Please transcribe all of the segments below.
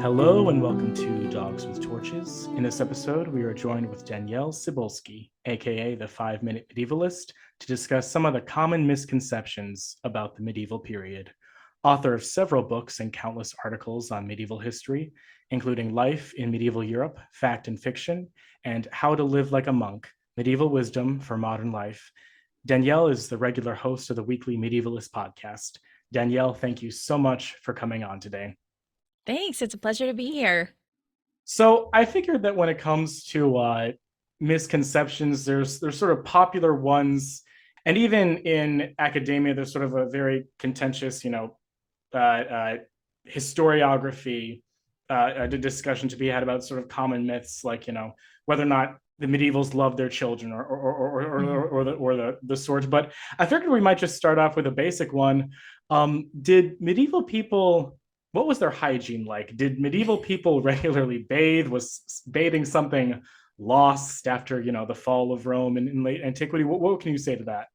Hello and welcome to Dogs with Torches. In this episode, we are joined with Danièle Cybulskie, aka the 5-Minute Medievalist, to discuss some of the common misconceptions about the medieval period. Author of several books and countless articles on medieval history, including Life in Medieval Europe, Fact and Fiction, and How to Live Like a Monk, Medieval Wisdom for Modern Life. Danièle is the regular host of the weekly Medievalist Podcast. Danièle, thank you so much for coming on today. Thanks. It's a pleasure to be here. So I figured that when it comes to misconceptions, there's sort of popular ones, and even in academia, there's sort of a very contentious, historiography discussion to be had about sort of common myths, like whether or not the medievals loved their children or the sort. But I figured we might just start off with a basic one. Did medieval people What was their hygiene like? Did medieval people regularly bathe? Was bathing something lost after, the fall of Rome in late antiquity? What can you say to that?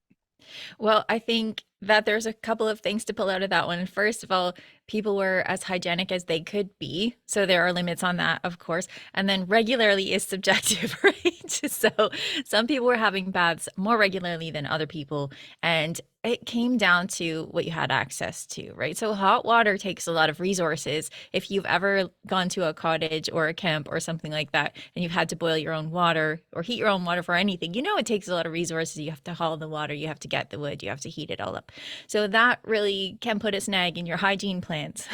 Well, I think that there's a couple of things to pull out of that one. First of all, people were as hygienic as they could be. So there are limits on that, of course. And then regularly is subjective, right? So some people were having baths more regularly than other people. And it came down to what you had access to, right? So hot water takes a lot of resources. If you've ever gone to a cottage or a camp or something like that, and you've had to boil your own water or heat your own water for anything, it takes a lot of resources. You have to haul the water, you have to get the wood, you have to heat it all up. So that really can put a snag in your hygiene plans.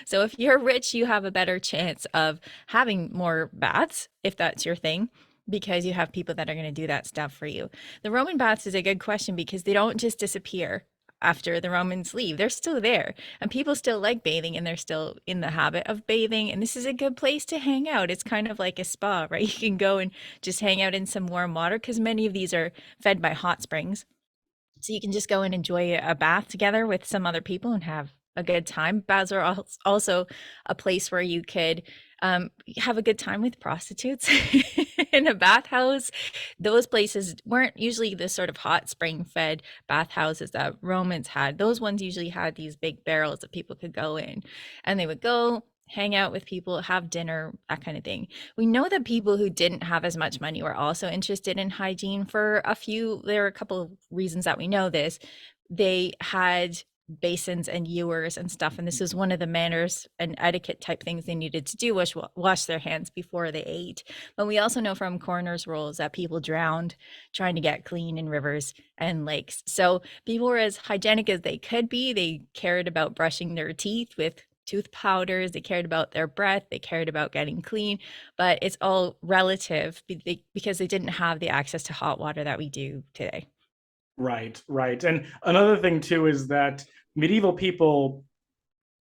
So if you're rich, you have a better chance of having more baths, if that's your thing, because you have people that are going to do that stuff for you. The Roman baths is a good question because they don't just disappear after the Romans leave. They're still there, and people still like bathing, and they're still in the habit of bathing. And this is a good place to hang out. It's kind of like a spa, right? You can go and just hang out in some warm water because many of these are fed by hot springs. So you can just go and enjoy a bath together with some other people and have a good time. Baths are also a place where you could have a good time with prostitutes in a bathhouse. Those places weren't usually the sort of hot spring fed bathhouses that Romans had. Those ones usually had these big barrels that people could go in, and they would go hang out with people, have dinner, that kind of thing. We know that people who didn't have as much money were also interested in hygiene for there are a couple of reasons that we know this. They had basins and ewers and stuff, and this was one of the manners and etiquette type things they needed to do, was wash their hands before they ate. But we also know from coroner's rolls that people drowned trying to get clean in rivers and lakes. So people were as hygienic as they could be. They cared about brushing their teeth with tooth powders, they cared about their breath, they cared about getting clean, but it's all relative because they didn't have the access to hot water that we do today. Right, right. And another thing too is that medieval people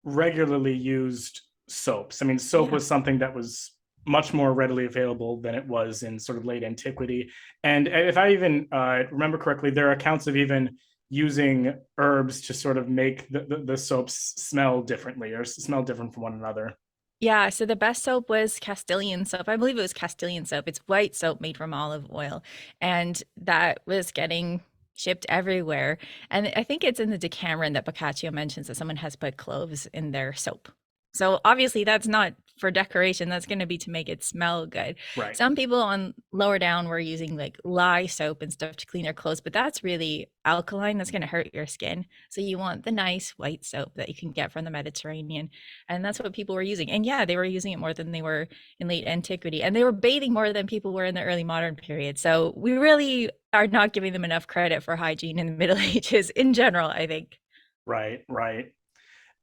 regularly used soaps. I mean, soap Yeah. was something that was much more readily available than it was in sort of late antiquity. And if I even remember correctly, there are accounts of even using herbs to sort of make the soaps smell differently or smell different from one another. Yeah, so the best soap was Castilian soap. I believe it was Castilian soap. It's white soap made from olive oil, and that was getting shipped everywhere. And I think it's in the Decameron that Boccaccio mentions that someone has put cloves in their soap. So obviously that's not for decoration, that's going to be to make it smell good. Right. Some people on lower down were using like lye soap and stuff to clean their clothes, but that's really alkaline. That's going to hurt your skin. So you want the nice white soap that you can get from the Mediterranean. And that's what people were using. And yeah, they were using it more than they were in late antiquity. And they were bathing more than people were in the early modern period. So we really are not giving them enough credit for hygiene in the Middle Ages in general, I think. Right, right.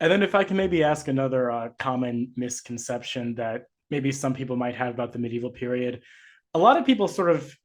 And then if I can maybe ask another common misconception that maybe some people might have about the medieval period, a lot of people sort of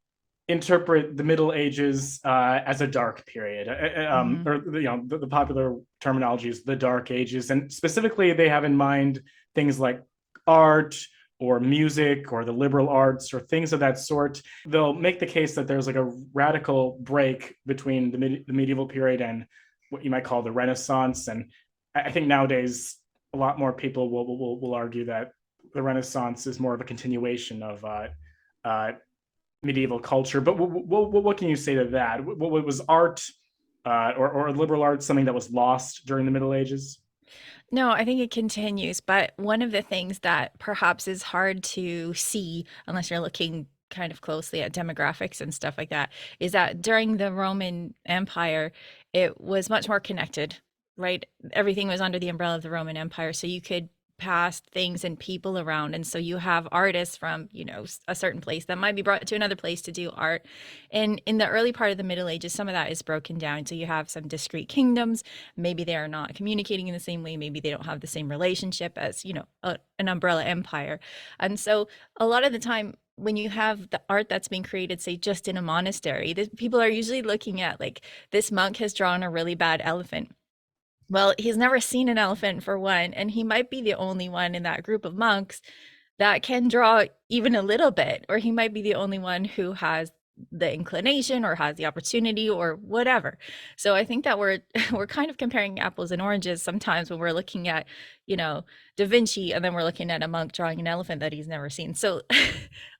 interpret the Middle Ages as a dark period, Mhm. or the popular terminology is the Dark Ages, and specifically they have in mind things like art or music or the liberal arts or things of that sort. They'll make the case that there's like a radical break between the medieval period and what you might call the Renaissance. And I think nowadays a lot more people will argue that the Renaissance is more of a continuation of uh, medieval culture. But what can you say to that? What was art or liberal art something that was lost during the Middle Ages? No, I think it continues. But one of the things that perhaps is hard to see unless you're looking kind of closely at demographics and stuff like that is that during the Roman Empire, it was much more connected, right? Everything was under the umbrella of the Roman Empire. So you could pass things and people around. And so you have artists from, a certain place that might be brought to another place to do art. And in the early part of the Middle Ages, some of that is broken down. So you have some discrete kingdoms. Maybe they are not communicating in the same way. Maybe they don't have the same relationship as, an umbrella empire. And so a lot of the time, when you have the art that's being created, say, just in a monastery, people are usually looking at like, this monk has drawn a really bad elephant. Well, he's never seen an elephant for one, and he might be the only one in that group of monks that can draw even a little bit, or he might be the only one who has the inclination or has the opportunity or whatever. So I think that we're we're kind of comparing apples and oranges sometimes when we're looking at, Da Vinci, and then we're looking at a monk drawing an elephant that he's never seen. So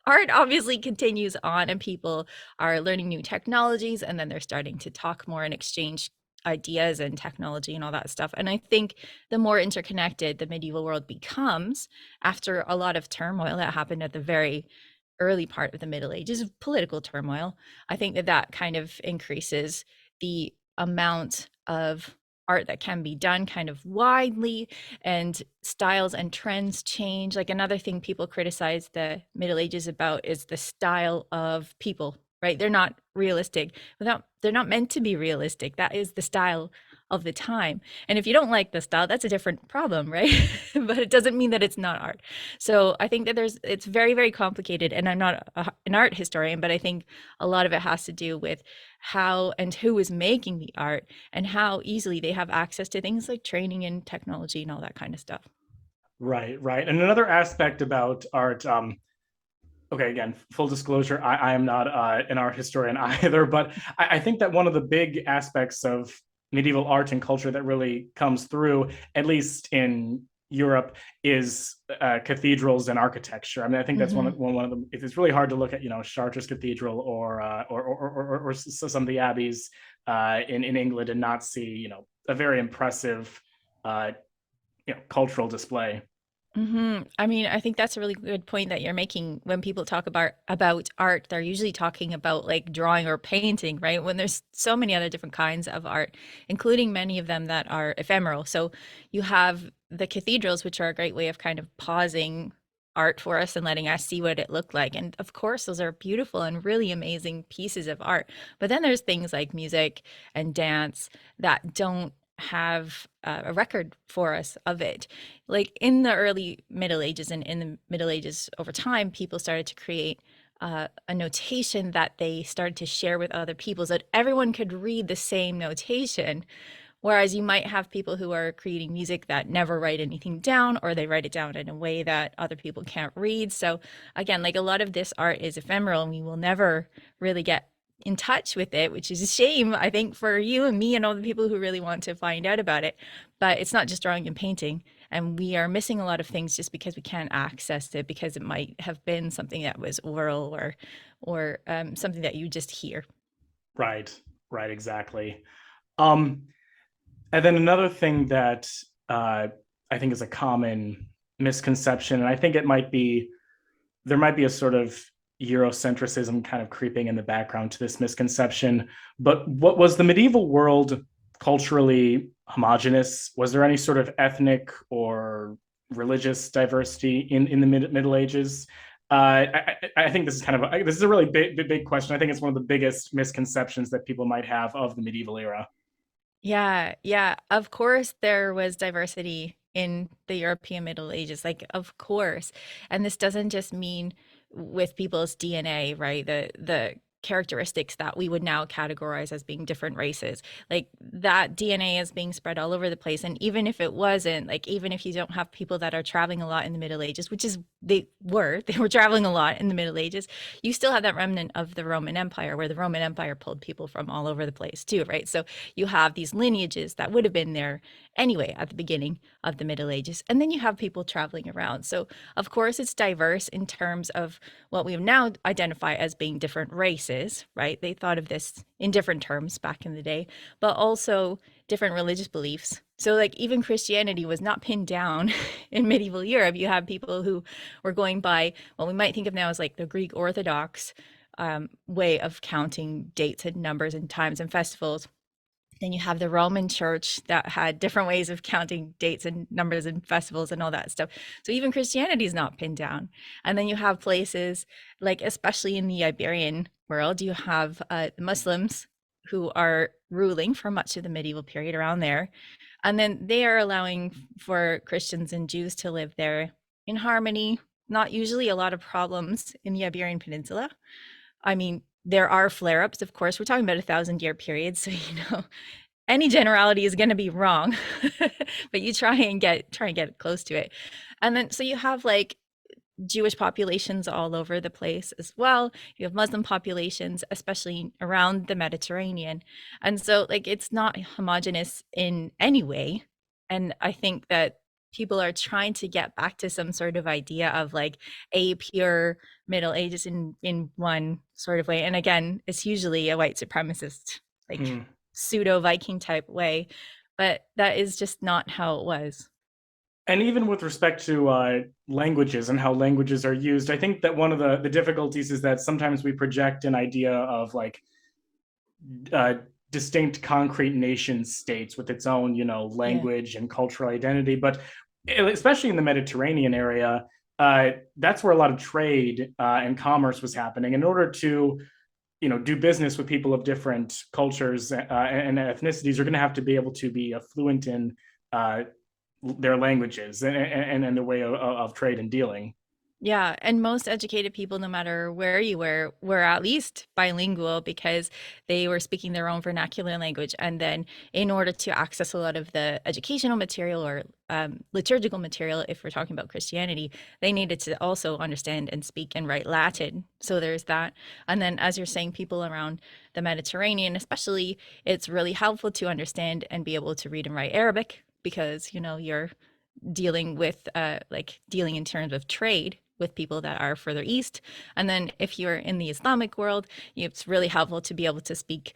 art obviously continues on, and people are learning new technologies, and then they're starting to talk more and exchange ideas and technology and all that stuff. And I think the more interconnected the medieval world becomes after a lot of turmoil that happened at the very early part of the Middle Ages, of political turmoil, I think that that kind of increases the amount of art that can be done kind of widely, and styles and trends change. Like, another thing people criticize the Middle Ages about is the style of people, right? They're not realistic. They're not meant to be realistic. That is the style of the time. And if you don't like the style, that's a different problem, right? But it doesn't mean that it's not art. So I think that it's very, very complicated. And I'm not an art historian, but I think a lot of it has to do with how and who is making the art, and how easily they have access to things like training and technology and all that kind of stuff. Right, right. And another aspect about art, okay, again, full disclosure, I am not an art historian either, but I think that one of the big aspects of medieval art and culture that really comes through, at least in Europe, is cathedrals and architecture. I mean, I think that's Mhm. one of them. It's really hard to look at, Chartres Cathedral or some of the abbeys in England and not see, a very impressive, uh, cultural display. I mean, I think that's a really good point that you're making. When people talk about art, they're usually talking about like drawing or painting, right? When there's so many other different kinds of art, including many of them that are ephemeral. So you have the cathedrals, which are a great way of kind of pausing art for us and letting us see what it looked like. And of course, those are beautiful and really amazing pieces of art. But then there's things like music and dance that don't have a record for us of it. Like, in the early Middle Ages and in the Middle Ages, over time, people started to create a notation that they started to share with other people so that everyone could read the same notation. Whereas you might have people who are creating music that never write anything down, or they write it down in a way that other people can't read. So again, like, a lot of this art is ephemeral, and we will never really get in touch with it, which is a shame, I think, for you and me and all the people who really want to find out about it. But it's not just drawing and painting, and we are missing a lot of things just because we can't access it, because it might have been something that was oral, or something that you just hear. Right, right, exactly. Um, And then another thing that I think is a common misconception, and I think there might be a sort of Eurocentrism kind of creeping in the background to this misconception. But what was the medieval world culturally homogenous? Was there any sort of ethnic or religious diversity in the Middle Ages? I think this is this is a really big question. I think it's one of the biggest misconceptions that people might have of the medieval era. Yeah, yeah. Of course, there was diversity in the European Middle Ages, like, of course. And this doesn't just mean with people's DNA, right? The characteristics that we would now categorize as being different races. Like, that DNA is being spread all over the place. And even if it wasn't, like, even if you don't have people that are traveling a lot in the Middle Ages, which is they were traveling a lot in the Middle Ages, you still have that remnant of the Roman Empire, where the Roman Empire pulled people from all over the place too, right? So you have these lineages that would have been there anyway at the beginning of the Middle Ages. And then you have people traveling around. So, of course, it's diverse in terms of what we now identify as being different races, right? They thought of this in different terms back in the day, but also different religious beliefs, So like even Christianity was not pinned down in medieval Europe. You have people who were going by what we might think of now as like the Greek Orthodox way of counting dates and numbers and times and festivals. Then you have the Roman Church that had different ways of counting dates and numbers and festivals and all that stuff. So even Christianity is not pinned down. And then you have places like, especially in the Iberian world, you have Muslims who are ruling for much of the medieval period around there. And then they are allowing for Christians and Jews to live there in harmony, not usually a lot of problems in the Iberian Peninsula. I mean, there are flare ups, of course. We're talking about 1,000 year period. So, any generality is going to be wrong, but you try and get close to it. And then, so you have like Jewish populations all over the place as well. You have Muslim populations, especially around the Mediterranean. And so, like, it's not homogenous in any way. And I think that people are trying to get back to some sort of idea of like a pure Middle Ages in one sort of way. And again, it's usually a white supremacist, like pseudo Viking type way, but that is just not how it was. And even with respect to languages and how languages are used, I think that one of the difficulties is that sometimes we project an idea of like uh, distinct concrete nation states with its own, language and cultural identity. But especially in the Mediterranean area, that's where a lot of trade and commerce was happening. In order to do business with people of different cultures and ethnicities, you're going to have to be able to be fluent in their languages and the way of trade and dealing. Yeah, and most educated people, no matter where you were at least bilingual because they were speaking their own vernacular language. And then, in order to access a lot of the educational material or liturgical material, if we're talking about Christianity, they needed to also understand and speak and write Latin. So there's that. And then, as you're saying, people around the Mediterranean, especially, it's really helpful to understand and be able to read and write Arabic because you're dealing with dealing in terms of trade with people that are further east. And then if you're in the Islamic world, it's really helpful to be able to speak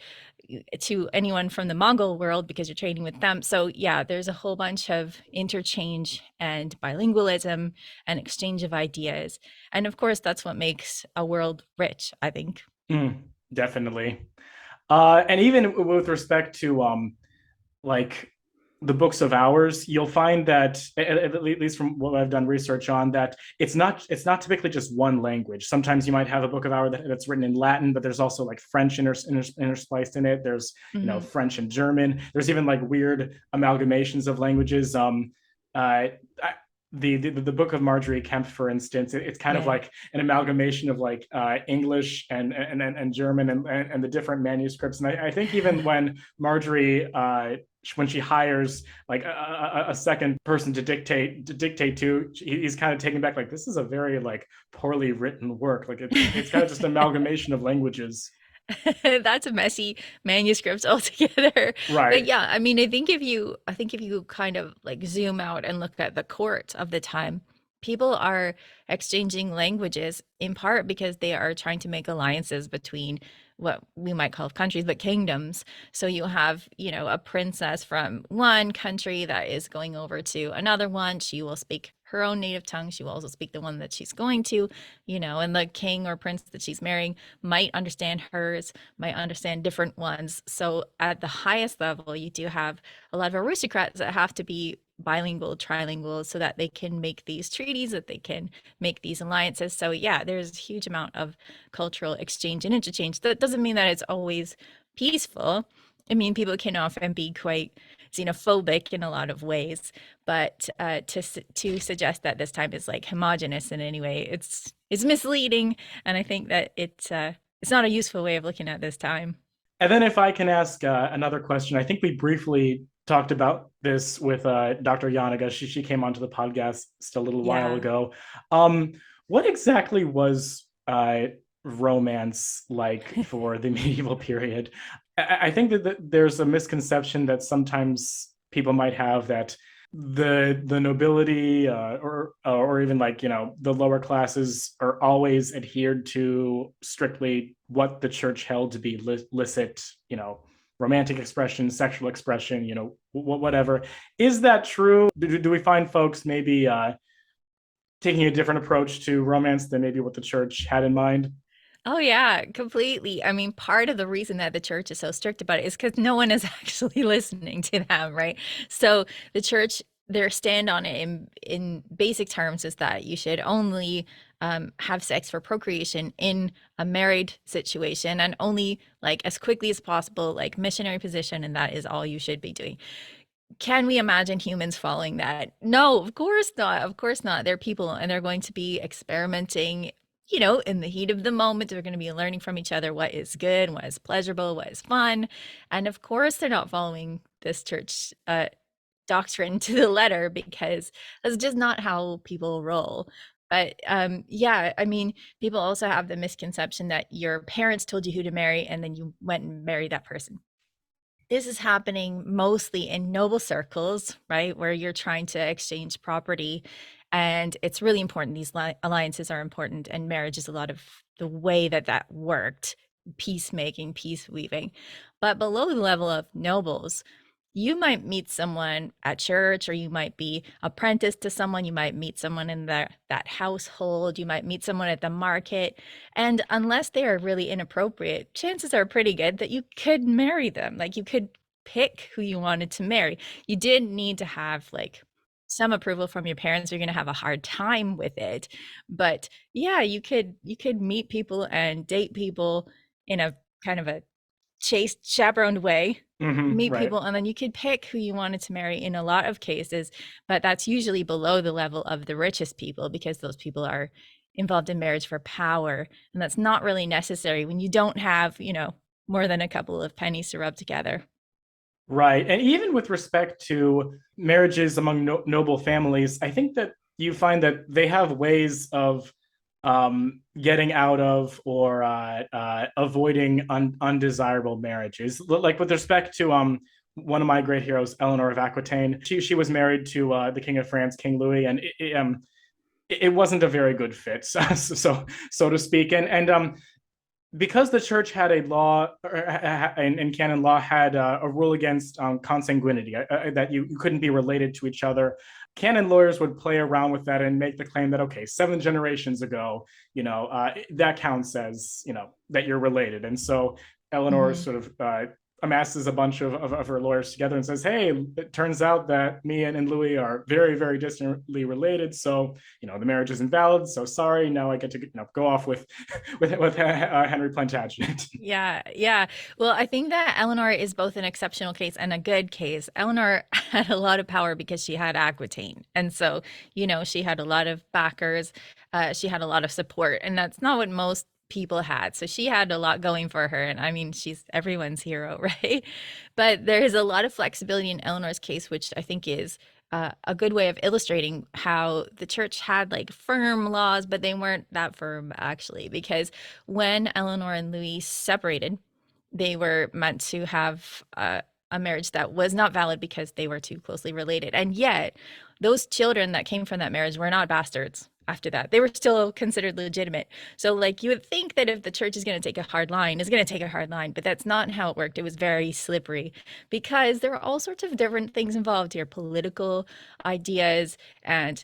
to anyone from the Mongol world because you're trading with them. So yeah, there's a whole bunch of interchange and bilingualism and exchange of ideas. And of course, that's what makes a world rich, I think. Definitely. And even with respect to like the books of hours, you'll find that, at least from what I've done research on, that it's not typically just one language. Sometimes you might have a book of hours that's written in Latin, but there's also like French interspliced in it. There's French and German. There's even like weird amalgamations of languages. The book of Marjorie Kemp, for instance, it's kind of like an amalgamation of like English and German and the different manuscripts. And I think even when Marjorie when she hires like a second person to dictate to, he's kind of taken back, like, this is a very like poorly written work. Like it's kind of just an amalgamation of languages. That's a messy manuscript altogether. Right. But yeah, I mean, I think if you kind of like zoom out and look at the court of the time, people are exchanging languages in part because they are trying to make alliances between what we might call countries, but kingdoms. So you have, a princess from one country that is going over to another one. She will speak her own native tongue. She will also speak the one that she's going to, and the king or prince that she's marrying might understand hers, might understand different ones. So at the highest level, you do have a lot of aristocrats that have to be bilingual, trilingual, so that they can make these treaties, that they can make these alliances. So yeah, there's a huge amount of cultural exchange and interchange. That doesn't mean that it's always peaceful. I mean, people can often be quite xenophobic in a lot of ways, but to suggest that this time is like homogenous in any way, it's misleading, and I think that it's not a useful way of looking at this time. And then if I can ask another question, I think we briefly talked about this with Dr. Yanaga. She came onto the podcast just a little while ago. What exactly was romance like for the medieval period? I think that there's a misconception that sometimes people might have that the nobility or even like the lower classes are always adhered to strictly what the church held to be licit romantic expression, sexual expression, whatever. Is that true? Do we find folks maybe taking a different approach to romance than maybe what the church had in mind? Oh yeah, completely. I mean, part of the reason that the church is so strict about it is because no one is actually listening to them, right? So the church, their stand on it in basic terms is that you should only have sex for procreation in a married situation and only like as quickly as possible, like missionary position, and that is all you should be doing. Can we imagine humans following that? No, of course not. Of course not. They're people and they're going to be experimenting, in the heat of the moment. They're going to be learning from each other what is good, what is pleasurable, what is fun. And of course, they're not following this church doctrine to the letter because that's just not how people roll. But yeah, I mean, people also have the misconception that your parents told you who to marry and then you went and married that person. This is happening mostly in noble circles, right? Where you're trying to exchange property. And it's really important. These alliances are important. And marriage is a lot of the way that that worked, peacemaking, peace weaving. But below the level of nobles, you might meet someone at church, or you might be apprenticed to someone. You might meet someone in that household. You might meet someone at the market. And unless they are really inappropriate, chances are pretty good that you could marry them. Like you could pick who you wanted to marry. You didn't need to have like some approval from your parents. You're going to have a hard time with it. But yeah, you could meet people and date people in a kind of a chased, chaperoned way, meet Right. people, and then you could pick who you wanted to marry in a lot of cases. But that's usually below the level of the richest people because those people are involved in marriage for power. And that's not really necessary when you don't have, more than a couple of pennies to rub together. Right. And even with respect to marriages among noble families, I think that you find that they have ways of getting out of or avoiding undesirable marriages. Like with respect to one of my great heroes, Eleanor of Aquitaine, she was married to the King of France, King Louis, and it wasn't a very good fit, so to speak. And because the church had a law and canon law had a rule against consanguinity, that you couldn't be related to each other. Canon lawyers would play around with that and make the claim that, okay, 7 generations ago, that counts as, that you're related. And so Eleanor Mhm. sort of amasses a bunch of her lawyers together and says, hey, it turns out that me and Louis are very, very distantly related. So, the marriage is invalid. So sorry. Now I get to go off with with Henry Plantagenet. Yeah, yeah. Well, I think that Eleanor is both an exceptional case and a good case. Eleanor had a lot of power because she had Aquitaine. And so, she had a lot of backers. She had a lot of support. And that's not what most people had. So she had a lot going for her. And I mean, she's everyone's hero, right? But there is a lot of flexibility in Eleanor's case, which I think is a good way of illustrating how the church had like firm laws, but they weren't that firm actually, because when Eleanor and Louis separated, they were meant to have a marriage that was not valid because they were too closely related. And yet, those children that came from that marriage were not bastards after that. They were still considered legitimate. So, like, you would think that if the church is going to take a hard line, it's going to take a hard line, but that's not how it worked. It was very slippery because there are all sorts of different things involved here, political ideas, and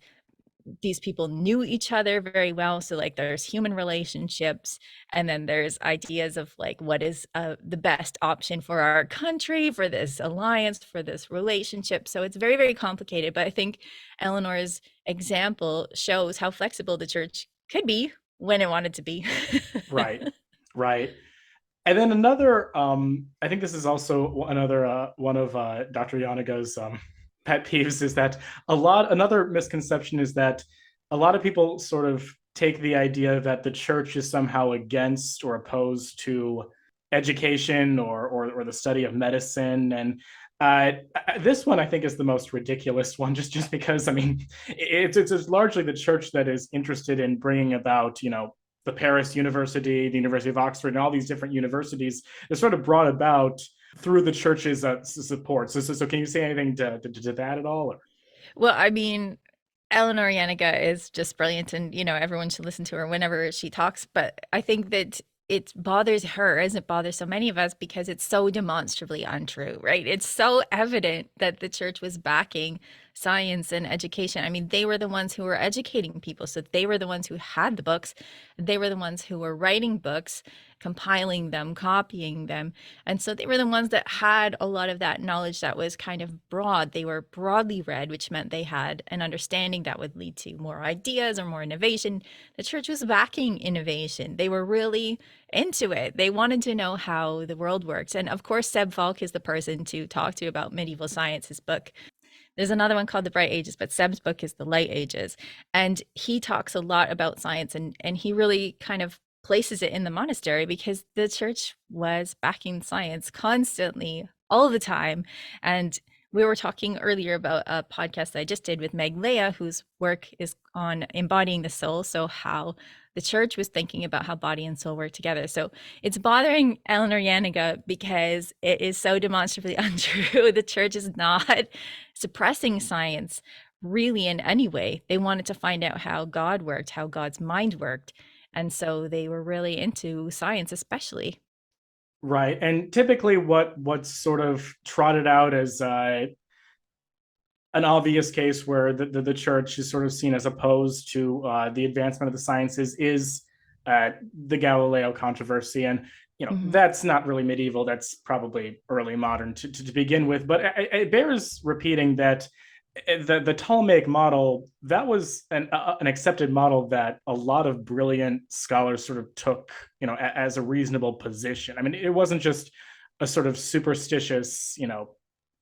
these people knew each other very well. So like there's human relationships, and then there's ideas of like what is the best option for our country, for this alliance, for this relationship. So it's very, very complicated. But I think Eleanor's example shows how flexible the church could be when it wanted to be. Right, right. And then another, I think this is also another one of Dr. Yanaga's pet peeves is that another misconception is that a lot of people sort of take the idea that the church is somehow against or opposed to education or the study of medicine. And uh, this one I think is the most ridiculous one, just because I mean it's largely the church that is interested in bringing about the Paris University, the University of Oxford, and all these different universities are sort of brought about through the church's support. So can you say anything to that at all? Or? Well, I mean, Eleanor Yanega is just brilliant, and everyone should listen to her whenever she talks. But I think that it bothers her as it bothers so many of us because it's so demonstrably untrue, right? It's so evident that the church was backing science and education. I mean, they were the ones who were educating people. So they were the ones who had the books. They were the ones who were writing books, compiling them, copying them. And so they were the ones that had a lot of that knowledge that was kind of broad. They were broadly read, which meant they had an understanding that would lead to more ideas or more innovation. The church was backing innovation. They were really into it. They wanted to know how the world works. And of course, Seb Falk is the person to talk to about medieval science. His book, there's another one called The Bright Ages, but Seb's book is The Light Ages. And he talks a lot about science, and he really kind of places it in the monastery because the church was backing science constantly, all the time. And we were talking earlier about a podcast that I just did with Meg Leah, whose work is on embodying the soul. So, how the church was thinking about how body and soul work together. So, it's bothering Eleanor Yanega because it is so demonstrably untrue. The church is not suppressing science really in any way. They wanted to find out how God worked, how God's mind worked. And so they were really into science, especially. Right. And typically what's sort of trotted out as an obvious case where the church is sort of seen as opposed to the advancement of the sciences is the Galileo controversy. And, Mhm. that's not really medieval. That's probably early modern to begin with. But it bears repeating that the Ptolemaic model, that was an accepted model that a lot of brilliant scholars sort of took, as a reasonable position. I mean, it wasn't just a sort of superstitious,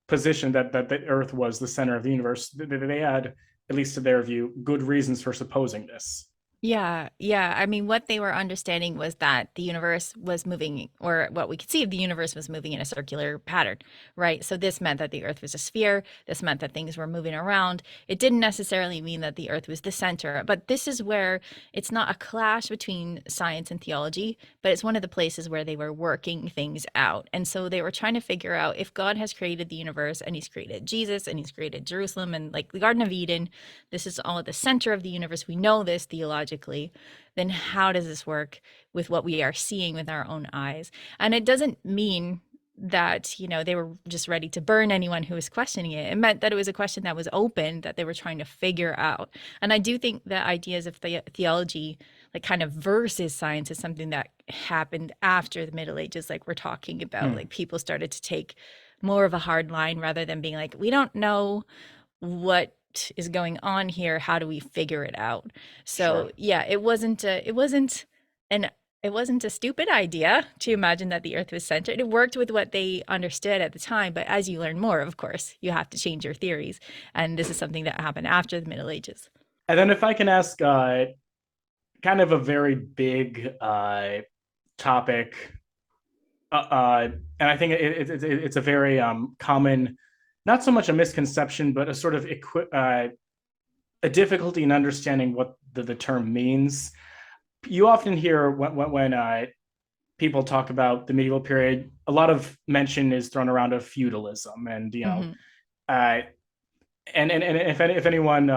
position that the Earth was the center of the universe. They had, at least to their view, good reasons for supposing this. Yeah, yeah. I mean, what they were understanding was that the universe was moving, or what we could see of the universe was moving in a circular pattern, right? So this meant that the Earth was a sphere. This meant that things were moving around. It didn't necessarily mean that the Earth was the center. But this is where it's not a clash between science and theology, but it's one of the places where they were working things out. And so they were trying to figure out if God has created the universe and he's created Jesus and he's created Jerusalem and like the Garden of Eden, this is all at the center of the universe. We know this theologically. Then how does this work with what we are seeing with our own eyes? And it doesn't mean that, they were just ready to burn anyone who was questioning it. It meant that it was a question that was open, that they were trying to figure out. And I do think that ideas of theology, like kind of versus science, is something that happened after the Middle Ages, like we're talking about. Like people started to take more of a hard line rather than being like, we don't know what is going on here, how do we figure it out? Sure. So yeah, an it wasn't a stupid idea to imagine that the earth was centered. It worked with what they understood at the time, but as you learn more, of course, you have to change your theories, and this is something that happened after the Middle Ages. And then if I can ask kind of a very big topic, and I think it's a very common, not so much a misconception, but a sort of a difficulty in understanding what the term means. You often hear when people talk about the medieval period, a lot of mention is thrown around of feudalism, and Hmm. uh, and if anyone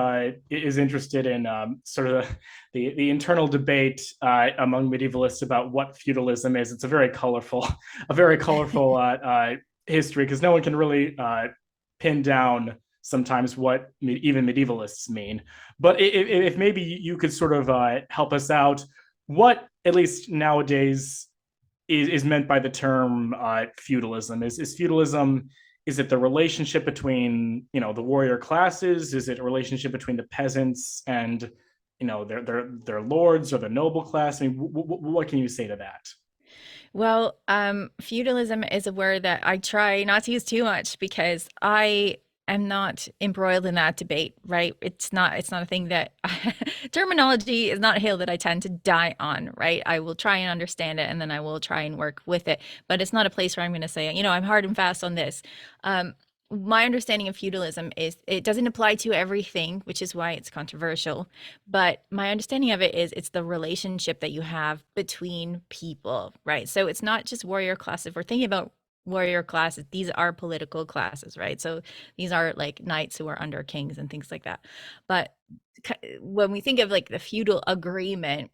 is interested in sort of the internal debate among medievalists about what feudalism is, it's a very colorful history, because no one can really pin down sometimes what even medievalists mean. But if maybe you could sort of help us out, what at least nowadays is meant by the term feudalism? Is feudalism, is it the relationship between the warrior classes? Is it a relationship between the peasants and their lords or the noble class? I mean, what can you say to that? Well, feudalism is a word that I try not to use too much because I am not embroiled in that debate, right? It's not a thing that terminology is not a hill that I tend to die on, right? I will try and understand it and then I will try and work with it, but it's not a place where I'm going to say, I'm hard and fast on this. Um, my understanding of feudalism is it doesn't apply to everything, which is why it's controversial. But my understanding of it is it's the relationship that you have between people, right? So it's not just warrior class. If we're thinking about warrior classes, these are political classes, right? So these are like knights who are under kings and things like that. But when we think of like the feudal agreement,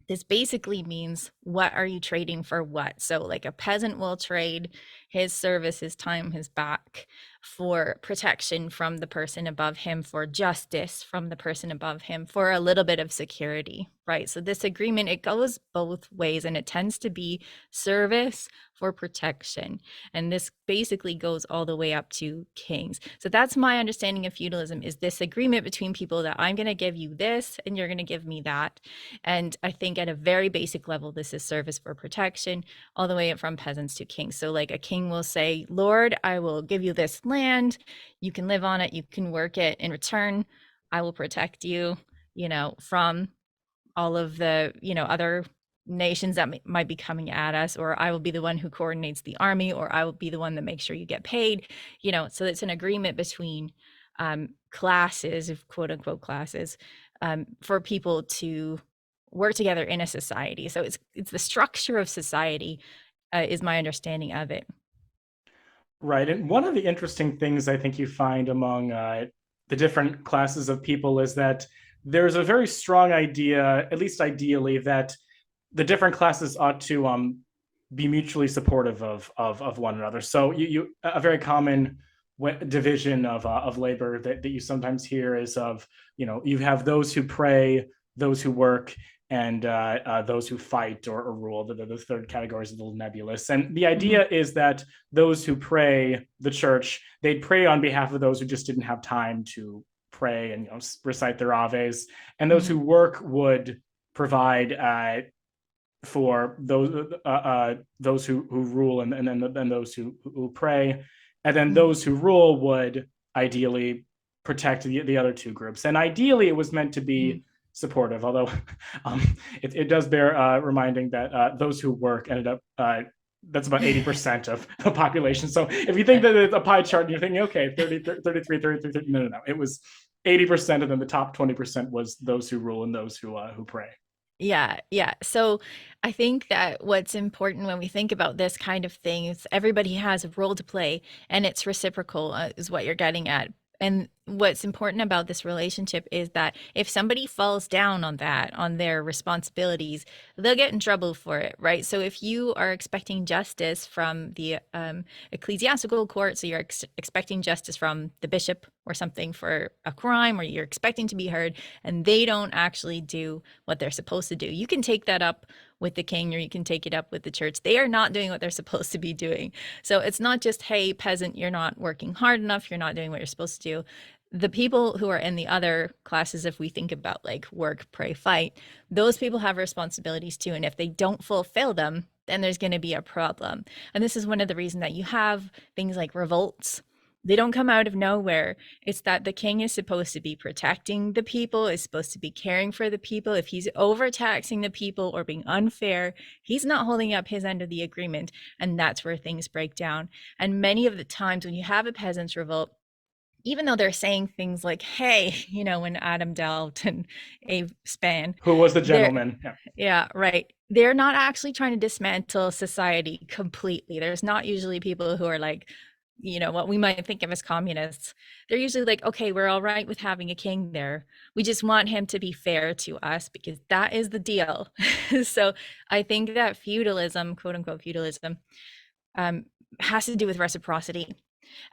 this basically means what are you trading for what? So like a peasant will trade his service, his time, his back for protection from the person above him, for justice from the person above him, for a little bit of security, right? So this agreement, it goes both ways, and it tends to be service for protection. And this basically goes all the way up to kings. So that's my understanding of feudalism, is this agreement between people that I'm going to give you this and you're going to give me that. And I think at a very basic level, this is service for protection, all the way up from peasants to kings. So like a king will say, Lord, I will give you this land. You can live on it. You can work it. In return, I will protect you, from all of the, other nations that might be coming at us, or I will be the one who coordinates the army, or I will be the one that makes sure you get paid, so it's an agreement between classes, of quote unquote classes, for people to work together in a society. So it's the structure of society, is my understanding of it. Right. And one of the interesting things I think you find among the different classes of people is that there's a very strong idea, at least ideally, that the different classes ought to be mutually supportive of one another. So you a very common division of labor that you sometimes hear is of, you have those who pray, those who work, and those who fight or rule. The third category is a little nebulous. And the idea is that those who pray, the church, they'd pray on behalf of those who just didn't have time to pray and recite their aves. And those who work would provide for those who rule, and then those who pray. And then those who rule would ideally protect the other two groups. And ideally, it was meant to be supportive, although it does bear reminding that those who work ended up, that's about 80% of the population. So if you think that it's a pie chart and you're thinking, okay, 30, 33, 33, 30, no. It was 80%, and then the top 20% was those who rule and those who pray. Yeah, yeah. So I think that what's important when we think about this kind of thing is everybody has a role to play, and it's reciprocal, is what you're getting at. And what's important about this relationship is that if somebody falls down on that, on their responsibilities, they'll get in trouble for it, right? So if you are expecting justice from the ecclesiastical court, so you're expecting justice from the bishop or something for a crime, or you're expecting to be heard, and they don't actually do what they're supposed to do, you can take that up with the king, or you can take it up with the church. They are not doing what they're supposed to be doing. So it's not just, hey, peasant, you're not working hard enough, you're not doing what you're supposed to do. The people who are in the other classes, if we think about like work, pray, fight, those people have responsibilities too. And if they don't fulfill them, then there's going to be a problem. And this is one of the reasons that you have things like revolts. They don't come out of nowhere. It's that the king is supposed to be protecting the people, is supposed to be caring for the people. If he's overtaxing the people or being unfair, he's not holding up his end of the agreement. And that's where things break down. And many of the times when you have a peasants' revolt, even though they're saying things like, hey, when Adam dealt and Abe span, Who was the gentleman? Yeah, right. They're not actually trying to dismantle society completely. There's not usually people who are like, what we might think of as communists. They're usually like, okay, we're all right with having a king there. We just want him to be fair to us, because that is the deal. So I think that feudalism, quote unquote feudalism, has to do with reciprocity.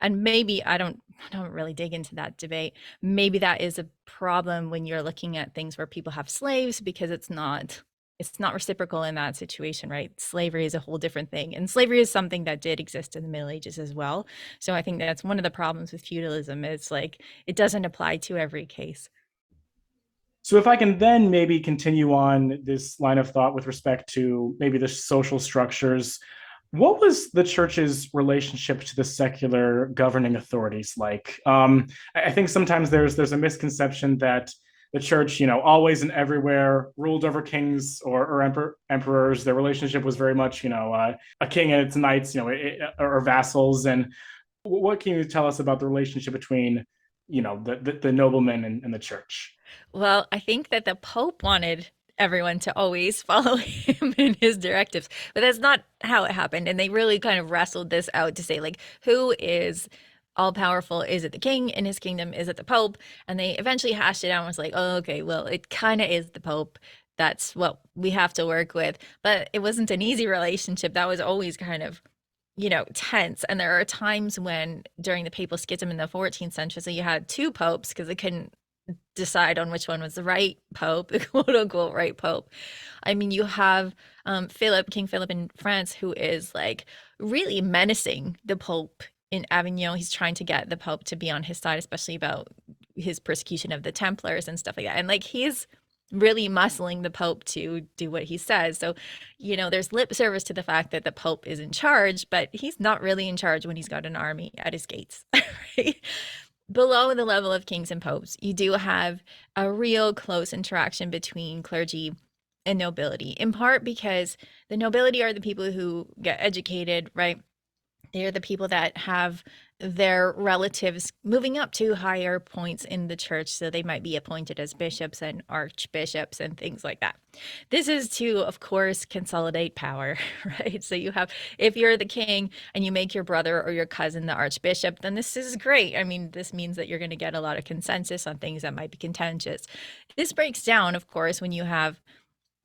And maybe I don't really dig into that debate. Maybe that is a problem when you're looking at things where people have slaves, because it's not reciprocal in that situation, right? Slavery is a whole different thing. And slavery is something that did exist in the Middle Ages as well. So I think that's one of the problems with feudalism. It's like, it doesn't apply to every case. So if I can then maybe continue on this line of thought with respect to maybe the social structures, what was the church's relationship to the secular governing authorities like? I think sometimes there's a misconception that the church, always and everywhere ruled over kings or emperors. Their relationship was very much, a king and its knights, or vassals. And what can you tell us about the relationship between, the noblemen and the church? Well, I think that the Pope wanted everyone to always follow him in his directives, but that's not how it happened. And they really kind of wrestled this out to say, like, who is all powerful? Is it the king in his kingdom? Is it the Pope? And they eventually hashed it out and was like, oh, okay, well, it kind of is the Pope. that's what we have to work with. But it wasn't an easy relationship. That was always kind of, tense. And there are times when during the papal schism in the 14th century, so you had two popes because they couldn't decide on which one was the right pope, the quote unquote right pope. I mean, you have King Philip in France, who is like really menacing the pope in Avignon. He's trying to get the pope to be on his side, especially about his persecution of the Templars and stuff like that. And like he's really muscling the pope to do what he says. So, there's lip service to the fact that the pope is in charge, but he's not really in charge when he's got an army at his gates, right? Below the level of kings and popes, you do have a real close interaction between clergy and nobility, in part because the nobility are the people who get educated, right? They're the people that have their relatives moving up to higher points in the church. So they might be appointed as bishops and archbishops and things like that. This is to, of course, consolidate power, right? So you have, if you're the king and you make your brother or your cousin the archbishop, then this is great. I mean, this means that you're going to get a lot of consensus on things that might be contentious. This breaks down, of course, when you have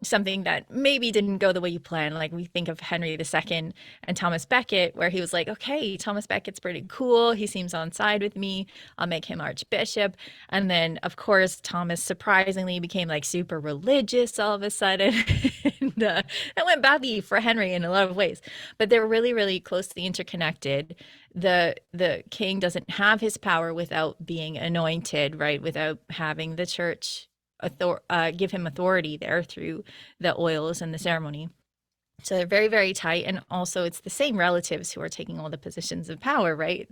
something that maybe didn't go the way you planned. Like we think of Henry II and Thomas Becket, where he was like, okay, Thomas Becket's pretty cool. He seems on side with me. I'll make him archbishop. And then, of course, Thomas surprisingly became like super religious all of a sudden. And that went badly for Henry in a lot of ways. But they're really, really closely interconnected. The king doesn't have his power without being anointed, right? Without having the church give him authority there through the oils and the ceremony. So they're very, very tight. And also it's the same relatives who are taking all the positions of power, right?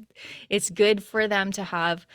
It's good for them to have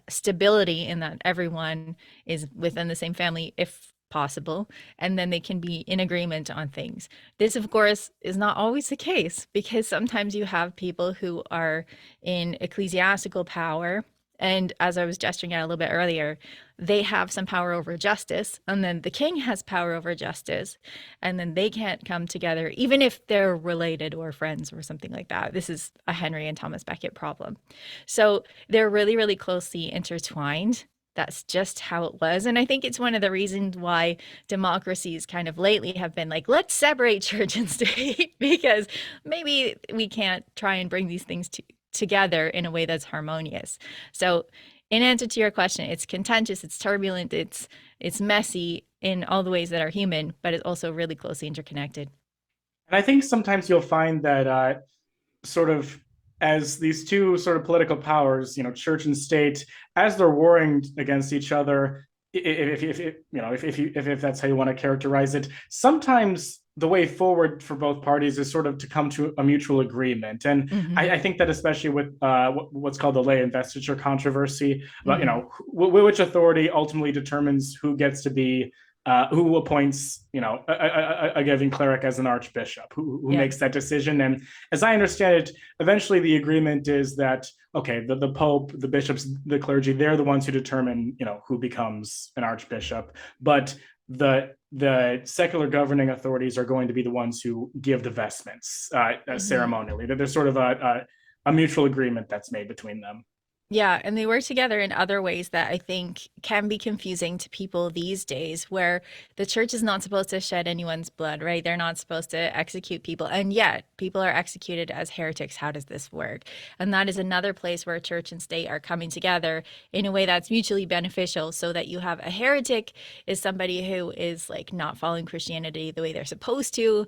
stability in that everyone is within the same family, if possible, and then they can be in agreement on things. This, of course, is not always the case, because sometimes you have people who are in ecclesiastical power. And as I was gesturing at a little bit earlier, they have some power over justice, and then the king has power over justice, and then they can't come together, even if they're related or friends or something like that. This is a Henry and Thomas Becket problem. So they're really, really closely intertwined. That's just how it was. And I think it's one of the reasons why democracies kind of lately have been like, let's separate church and state, because maybe we can't try and bring these things together in a way that's harmonious. So in answer to your question, it's contentious, it's turbulent, it's messy in all the ways that are human, but it's also really closely interconnected. And I think sometimes you'll find that sort of as these two sort of political powers, church and state, as they're warring against each other, if that's how you want to characterize it, sometimes the way forward for both parties is sort of to come to a mutual agreement. And I think that especially with what's called the lay investiture controversy, about which authority ultimately determines who gets to be who appoints, a given cleric as an archbishop, who makes that decision. And as I understand it, eventually the agreement is that, okay, the Pope, the bishops, the clergy, they're the ones who determine, who becomes an archbishop. But the secular governing authorities are going to be the ones who give the vestments ceremonially. There's sort of a mutual agreement that's made between them. Yeah, and they work together in other ways that I think can be confusing to people these days, where the church is not supposed to shed anyone's blood, right? They're not supposed to execute people, and yet people are executed as heretics. How does this work? And that is another place where church and state are coming together in a way that's mutually beneficial, so that you have a heretic is somebody who is like not following Christianity the way they're supposed to,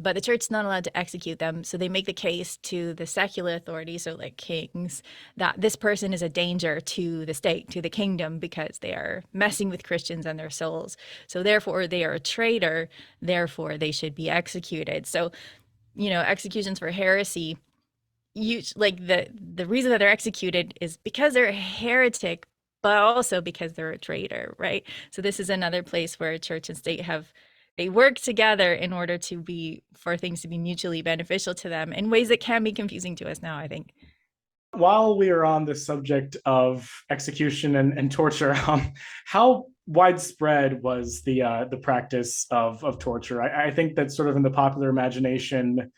but the church is not allowed to execute them. So they make the case to the secular authorities, so like kings, that this person is a danger to the state, to the kingdom, because they are messing with Christians and their souls. So therefore they are a traitor, therefore they should be executed. So, executions for heresy, like the reason that they're executed is because they're a heretic, but also because they're a traitor, right? So this is another place where church and state they work together in order for things to be mutually beneficial to them in ways that can be confusing to us now, I think. While we are on the subject of execution and torture, how widespread was the practice of torture? I think that sort of in the popular imagination,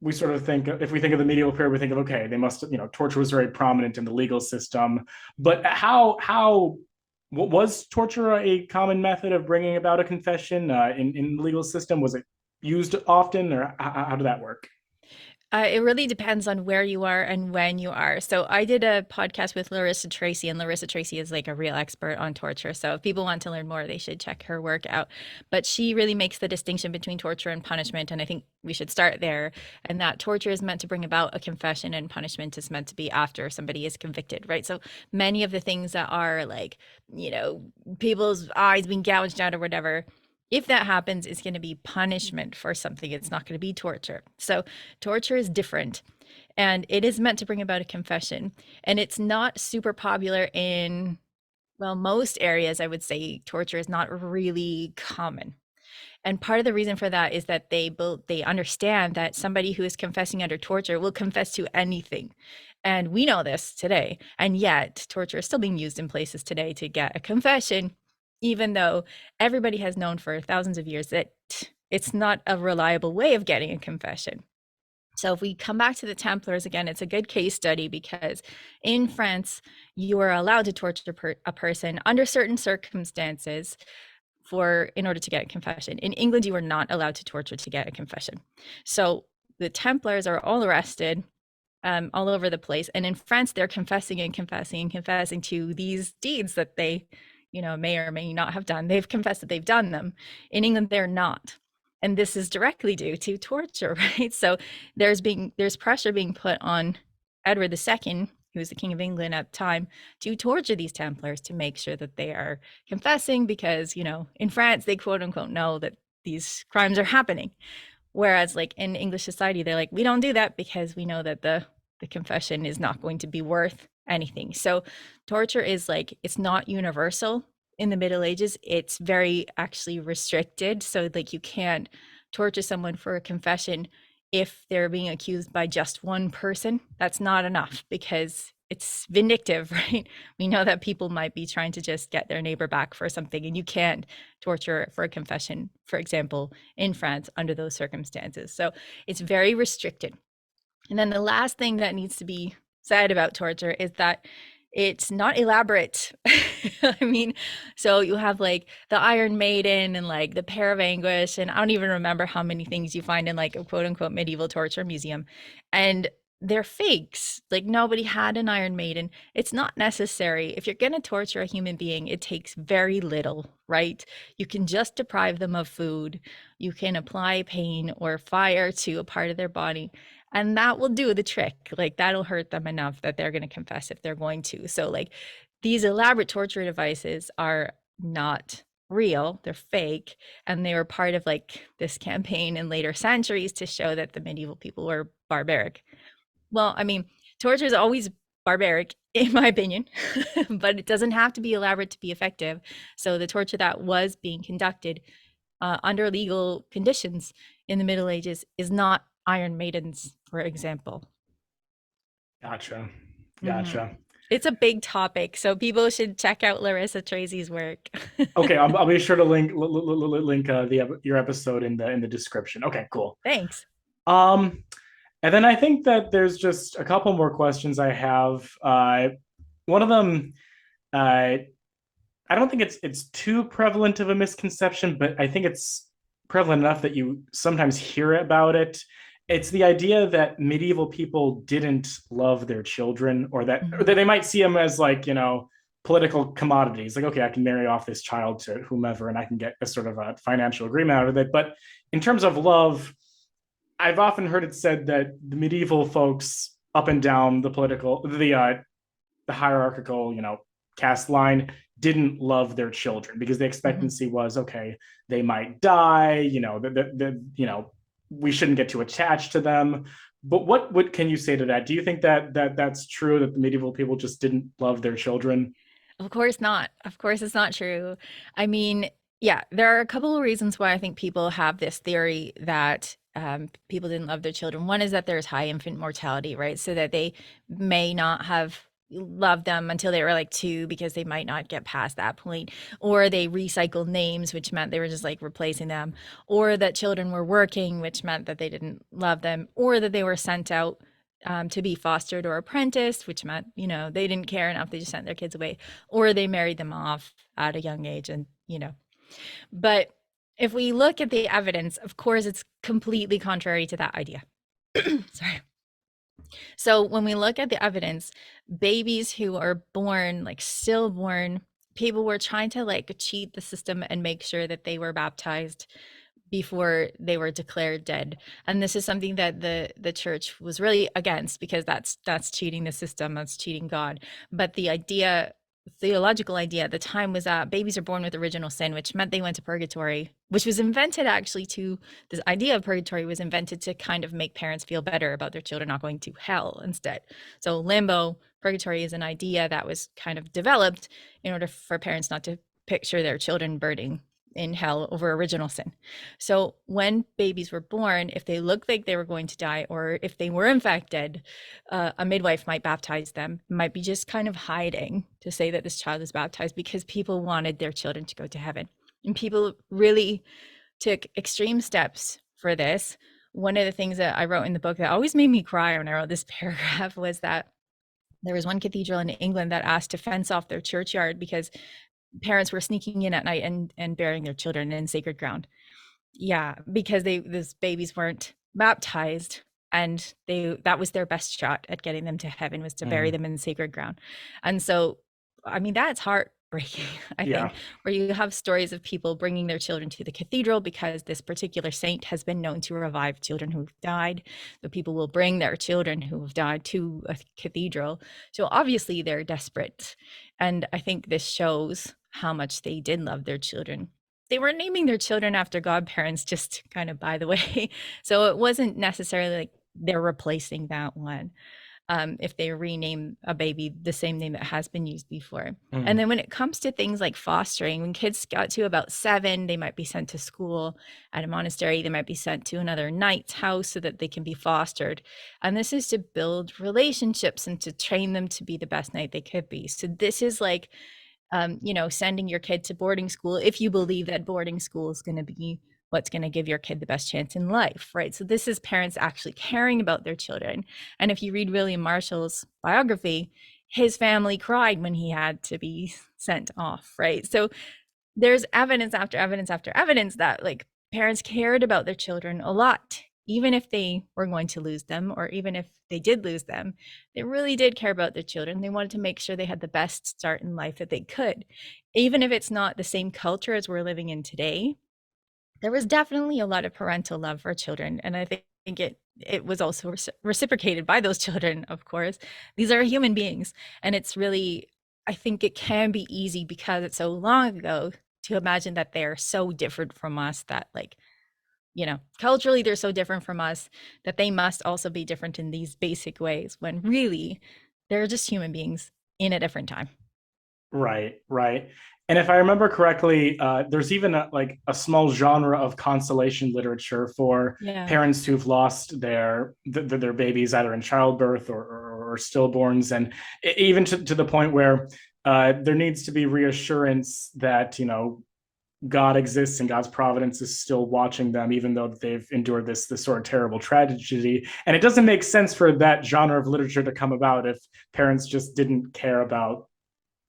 we sort of think, if we think of the medieval period, we think of, okay, they must, torture was very prominent in the legal system, but how Was torture a common method of bringing about a confession in the legal system? Was it used often, or how did that work? It really depends on where you are and when you are. So I did a podcast with Larissa Tracy, and Larissa Tracy is like a real expert on torture. So if people want to learn more, they should check her work out. But she really makes the distinction between torture and punishment, and I think we should start there. And that torture is meant to bring about a confession, and punishment is meant to be after somebody is convicted, right? So many of the things that are like, people's eyes being gouged out or whatever, if that happens, it's going to be punishment for something. It's not going to be torture. So torture is different, and it is meant to bring about a confession. And it's not super popular in, well, most areas. I would say torture is not really common. And part of the reason for that is that they understand that somebody who is confessing under torture will confess to anything. And we know this today. And yet torture is still being used in places today to get a confession, even though everybody has known for thousands of years that it's not a reliable way of getting a confession. So if we come back to the Templars again, it's a good case study because in France, you are allowed to torture a person under certain circumstances in order to get a confession. In England, you are not allowed to torture to get a confession. So the Templars are all arrested all over the place. And in France, they're confessing and confessing and confessing to these deeds that they, may or may not have done. They've confessed that they've done them. In England, they're not. And this is directly due to torture, right? So there's pressure being put on Edward II, who was the King of England at the time, to torture these Templars to make sure that they are confessing because, in France, they quote unquote know that these crimes are happening. Whereas like in English society, they're like, we don't do that because we know that the confession is not going to be worth anything. So torture is like, it's not universal in the Middle Ages. It's very actually restricted. So like you can't torture someone for a confession if they're being accused by just one person. That's not enough because it's vindictive, right? We know that people might be trying to just get their neighbor back for something, and you can't torture for a confession, for example, in France under those circumstances. So it's very restricted. And then the last thing that needs to be said about torture is that it's not elaborate. I mean, so you have like the Iron Maiden and like the Pair of Anguish, and I don't even remember how many things you find in like a quote unquote medieval torture museum. And they're fakes. Like nobody had an Iron Maiden. It's not necessary. If you're going to torture a human being, it takes very little, right? You can just deprive them of food. You can apply pain or fire to a part of their body, and that will do the trick. Like that'll hurt them enough that they're going to confess if they're going to. So like these elaborate torture devices are not real, they're fake, and they were part of like this campaign in later centuries to show that the medieval people were barbaric. Well, I mean, torture is always barbaric, in my opinion, but it doesn't have to be elaborate to be effective. So the torture that was being conducted under legal conditions in the Middle Ages is not Iron Maidens, for example. Gotcha. Mhm. Gotcha. It's a big topic, so people should check out Larissa Tracy's work. Okay, I'll be sure to link your episode in the description. Okay, cool. Thanks. Um, and then I think that there's just a couple more questions I have. One of them, I don't think it's too prevalent of a misconception, but I think it's prevalent enough that you sometimes hear about it. It's the idea that medieval people didn't love their children, or that they might see them as like, political commodities. Like, okay, I can marry off this child to whomever and I can get a sort of a financial agreement out of it. But in terms of love, I've often heard it said that the medieval folks up and down the hierarchical, caste line didn't love their children because the Mhm. expectancy was, okay, they might die, we shouldn't get too attached to them. But what can you say to that? Do you think that that's true, that the medieval people just didn't love their children? Of course not. Of course, it's not true. I mean, yeah, there are a couple of reasons why I think people have this theory that people didn't love their children. One is that there's high infant mortality, right? So that they may not have loved them until they were like 2 because they might not get past that point, or they recycled names, which meant they were just like replacing them, or that children were working, which meant that they didn't love them, or that they were sent out to be fostered or apprenticed, which meant, they didn't care enough. They just sent their kids away, or they married them off at a young age. But if we look at the evidence, of course, it's completely contrary to that idea. Sorry. So when we look at the evidence, babies who are born, like stillborn, people were trying to like cheat the system and make sure that they were baptized before they were declared dead. And this is something that the church was really against, because that's cheating the system, that's cheating God. But the theological idea at the time was that babies are born with original sin, which meant they went to purgatory, which was invented actually to this idea of purgatory was invented to kind of make parents feel better about their children not going to hell instead. So limbo, purgatory, is an idea that was kind of developed in order for parents not to picture their children burning in hell over original sin. So when babies were born, if they looked like they were going to die, or if they were in fact dead, a midwife might baptize them, might be just kind of hiding to say that this child is baptized, because people wanted their children to go to heaven. And people really took extreme steps for this. One of the things that I wrote in the book that always made me cry when I wrote this paragraph was that there was one cathedral in England that asked to fence off their churchyard because parents were sneaking in at night and burying their children in sacred ground. Yeah, because these babies weren't baptized, and that was their best shot at getting them to heaven, was to bury them in sacred ground. And so, I mean, that's heartbreaking, I think, where you have stories of people bringing their children to the cathedral because this particular saint has been known to revive children who've died. So people will bring their children who have died to a cathedral. So obviously they're desperate. And I think this shows how much they did love their children. They were naming their children after godparents, just kind of by the way. So it wasn't necessarily like they're replacing that one. If they rename a baby the same name that has been used before. And then when it comes to things like fostering, when kids got to about 7, they might be sent to school at a monastery. They might be sent to another knight's house so that they can be fostered. And this is to build relationships and to train them to be the best knight they could be. So this is like, sending your kid to boarding school if you believe that boarding school is going to be what's going to give your kid the best chance in life, right? So this is parents actually caring about their children. And if you read William Marshall's biography, his family cried when he had to be sent off, right? So there's evidence after evidence after evidence that like parents cared about their children a lot, even if they were going to lose them, or even if they did lose them, they really did care about their children. They wanted to make sure they had the best start in life that they could. Even if it's not the same culture as we're living in today, there was definitely a lot of parental love for children. And I think it was also reciprocated by those children, of course. These are human beings. And it's really, I think it can be easy because it's so long ago to imagine that they're so different from us, that like, culturally they're so different from us that they must also be different in these basic ways, when really they're just human beings in a different time. Right. And if I remember correctly, there's even a small genre of consolation literature for parents who've lost their babies either in childbirth or stillborns, and even to the point where there needs to be reassurance that God exists and God's providence is still watching them, even though they've endured this sort of terrible tragedy. And it doesn't make sense for that genre of literature to come about if parents just didn't care about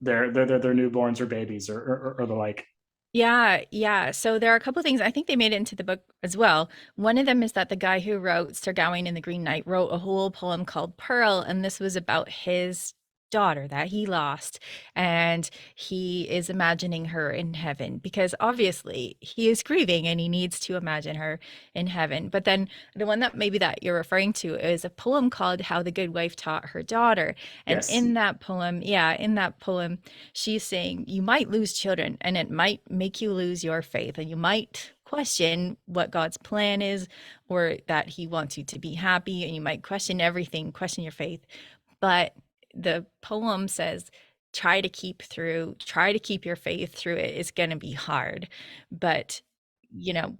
their newborns or babies or the like. Yeah. So there are a couple of things. I think they made it into the book as well. One of them is that the guy who wrote Sir Gawain and the Green Knight wrote a whole poem called Pearl, and this was about his daughter that he lost, and he is imagining her in heaven because obviously he is grieving and he needs to imagine her in heaven. But then the one that maybe that you're referring to is a poem called How the Good Wife Taught Her Daughter. And in that poem, she's saying you might lose children and it might make you lose your faith, and you might question what God's plan is, or that he wants you to be happy, and you might question everything, question your faith. But the poem says, try to keep your faith through it. It's going to be hard, but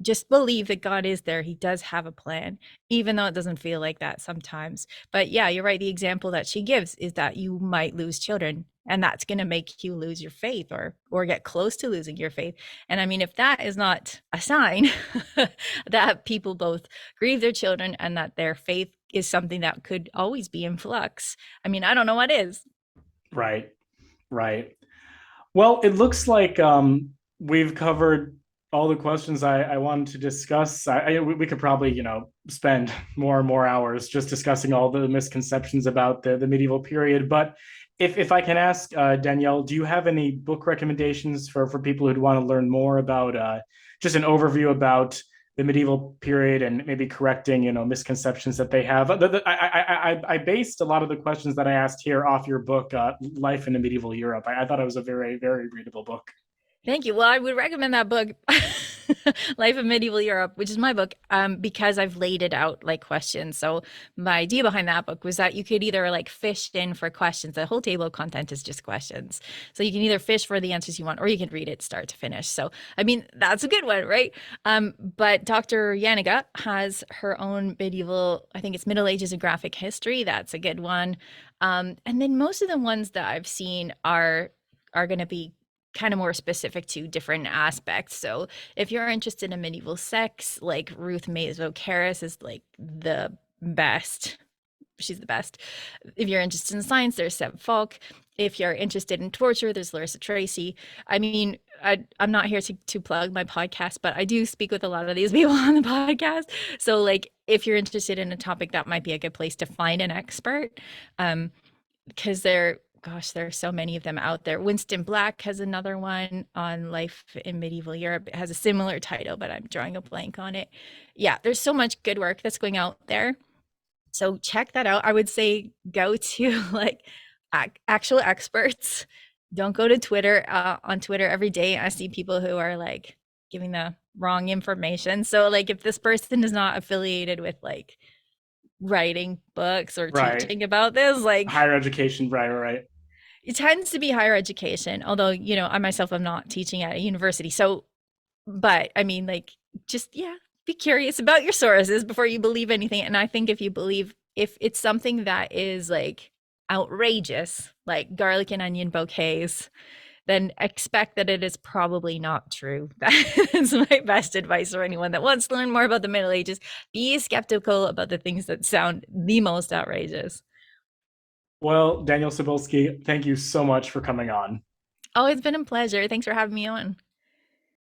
just believe that God is there. He does have a plan, even though it doesn't feel like that sometimes. But yeah, you're right. The example that she gives is that you might lose children, and that's going to make you lose your faith or get close to losing your faith. And I mean, if that is not a sign that people both grieve their children and that their faith is something that could always be in flux. I mean, I don't know what is. Right. Right. Well, it looks like we've covered all the questions I wanted to discuss. We could probably, spend more and more hours just discussing all the misconceptions about the medieval period. But if I can ask, Danielle, do you have any book recommendations for people who'd want to learn more about just an overview about the medieval period and maybe correcting, misconceptions that they have? I based a lot of the questions that I asked here off your book, Life in the Medieval Europe. I thought it was a very, very readable book. Thank you. Well, I would recommend that book, Life of Medieval Europe, which is my book, because I've laid it out like questions. So my idea behind that book was that you could either like fish in for questions. The whole table of content is just questions. So you can either fish for the answers you want, or you can read it start to finish. So, I mean, that's a good one, right? But Dr. Yanniga has her own medieval, I think it's Middle Ages and Graphic History. That's a good one. And then most of the ones that I've seen are going to be kind of more specific to different aspects. So if you're interested in medieval sex, like Ruth Mazo Karras is like the best. She's the best. If you're interested in science, there's Seb Falk. If you're interested in torture, there's Larissa Tracy. I mean, I'm not here to plug my podcast, but I do speak with a lot of these people on the podcast. So like, if you're interested in a topic, that might be a good place to find an expert. Because gosh, there are so many of them out there. Winston Black has another one on life in medieval Europe. It has a similar title, but I'm drawing a blank on it. Yeah, there's so much good work that's going out there. So check that out. I would say go to like actual experts. Don't go to Twitter. On Twitter every day, I see people who are like giving the wrong information. So like if this person is not affiliated with like writing books or Right. teaching about this, like Higher education, right. it tends to be higher education, although, I myself am not teaching at a university. So, but I mean, like, just, yeah, be curious about your sources before you believe anything. And I think if it's something that is like outrageous, like garlic and onion bouquets, then expect that it is probably not true. That is my best advice for anyone that wants to learn more about the Middle Ages. Be skeptical about the things that sound the most outrageous. Well, Danièle Cybulskie, thank you so much for coming on. Oh, it's been a pleasure. Thanks for having me on.